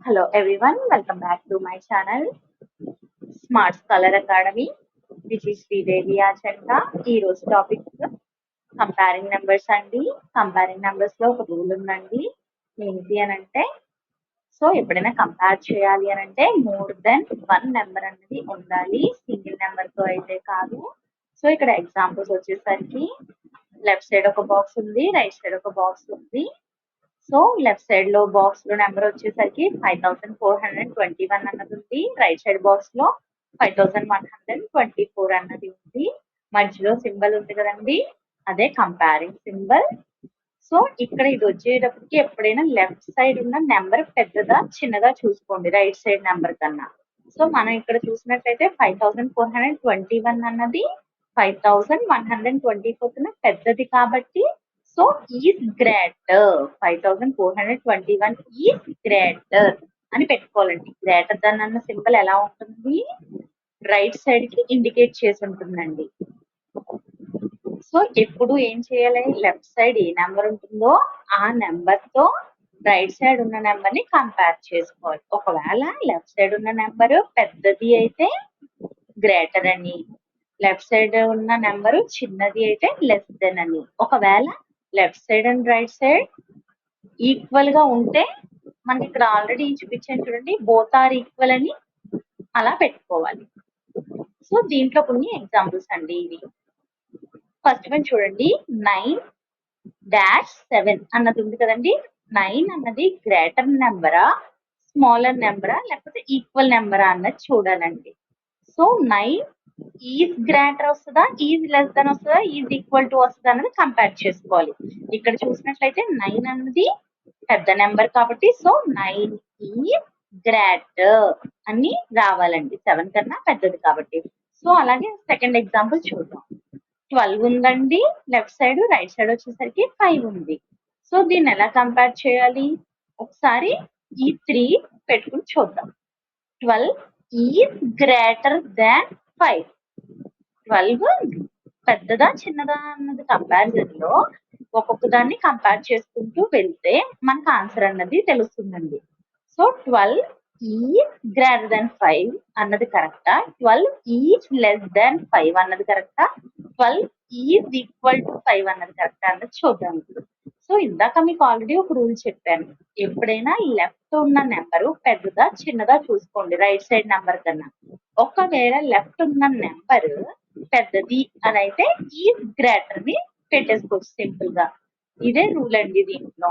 Hello everyone, welcome back to my channel Smart Scholar Academy. This is Sridevi Achanta. ఈ రోజు topic comparing numbers అండి. Comparing numbers లో ఒక rule ఉందండి. ఏంటి అని అంటే ఎప్పుడైనా కంపేర్ చేయాలి అని అంటే మోర్ దెన్ వన్ నెంబర్ అనేది ఉండాలి, సింగిల్ నెంబర్ తో అయితే కాదు. ఇక్కడ ఎగ్జాంపుల్స్ వచ్చేసరికి లెఫ్ట్ సైడ్ ఒక బాక్స్ ఉంది, రైట్ సైడ్ ఒక బాక్స్ ఉంది. లెఫ్ట్ సైడ్ లో బాక్స్ లో నెంబర్ వచ్చేసరికి 5421 అన్నది ఉంది, రైట్ సైడ్ బాక్స్ లో 5124 అన్నది ఉంది. మధ్యలో సింబల్ ఉంది కదండి, అదే కంపేరింగ్ సింబల్. ఇక్కడ ఇది వచ్చేటప్పటికి ఎప్పుడైనా లెఫ్ట్ సైడ్ ఉన్న నెంబర్ పెద్దదా చిన్నదా చూసుకోండి రైట్ సైడ్ నెంబర్ కన్నా. మనం ఇక్కడ చూసినట్లయితే 5421 అన్నది 5124 కన్నా పెద్దది కాబట్టి ఈజ్ గ్రేటర్, 5421 ఈజ్ గ్రేటర్ అని పెట్టుకోవాలండి. గ్రేటర్ దాన్ అన్న సింబల్ ఎలా ఉంటుంది, రైట్ సైడ్ కి ఇండికేట్ చేసి ఉంటుందండి. ఎప్పుడు ఏం చేయాలి, లెఫ్ట్ సైడ్ ఏ నెంబర్ ఉంటుందో ఆ నెంబర్ తో రైట్ సైడ్ ఉన్న నెంబర్ ని కంపేర్ చేసుకోవాలి. ఒకవేళ లెఫ్ట్ సైడ్ ఉన్న నెంబర్ పెద్దది అయితే గ్రేటర్ అని, లెఫ్ట్ సైడ్ ఉన్న నెంబర్ చిన్నది అయితే లెస్ దెన్ అని. ఒకవేళ left side and right side equal గా ఉంటే మనకి ఇక్కడ ఆల్రెడీ చూపించాను చూడండి, బోత్ ఆర్ ఈక్వల్ అని అలా పెట్టుకోవాలి. దీంట్లో కొన్ని ఎగ్జాంపుల్స్ అండి ఇవి. ఫస్ట్ వన్ చూడండి, 9-7 అన్నది ఉంది కదండి. 9 అన్నది గ్రేటర్ నెంబరా, స్మాలర్ నెంబరా, లేకపోతే ఈక్వల్ నెంబరా అన్నది చూడాలండి. 9 ఈజ్ గ్రేటర్ వస్తుందా, ఈజ్ లెస్ దెన్ వస్తుందా, ఈజ్ ఈక్వల్ టు వస్తుందా అన్నది కంపేర్ చేసుకోవాలి. ఇక్కడ చూసినట్లయితే 9 అన్నది పెద్ద నెంబర్ కాబట్టి 9 ఈజ్ గ్రేటర్ అని రావాలండి, 7 కన్నా పెద్దది కాబట్టి. అలాగే సెకండ్ ఎగ్జాంపుల్ చూద్దాం. 12 ఉందండి లెఫ్ట్ సైడ్, రైట్ సైడ్ వచ్చేసరికి 5 ఉంది. దీన్ని ఎలా కంపేర్ చేయాలి, ఒకసారి ఈ 3 పెట్టుకుని చూద్దాం. 12 ఈజ్ గ్రేటర్ దాన్ 5. 12 పెద్దదా చిన్నదా అన్నది కంపారిజన్ లో ఒక్కొక్క దాన్ని కంపేర్ చేసుకుంటూ వెళ్తే మనకు ఆన్సర్ అన్నది తెలుస్తుందండి. 12 ఈజ్ గ్రేటర్ దాన్ 5 అన్నది కరెక్టా, 12 ఈజ్ లెస్ దాన్ 5 అన్నది కరెక్టా, 12 ఈజ్ ఈక్వల్ టు 5 అన్నది కరెక్టా అన్నది చూద్దాం ఇప్పుడు. ఇందాక మీకు ఆల్రెడీ ఒక రూల్ చెప్పాను, ఎప్పుడైనా లెఫ్ట్ ఉన్న నెంబరు పెద్దదా చిన్నదా చూసుకోండి రైట్ సైడ్ నెంబర్ కన్నా. ఒకవేళ లెఫ్ట్ ఉన్న నెంబర్ పెద్దది అని అయితే ఈజ్ గ్రేటర్ ని పెట్టేసుకోవచ్చు సింపుల్ గా. ఇదే రూల్ అండి దీంట్లో.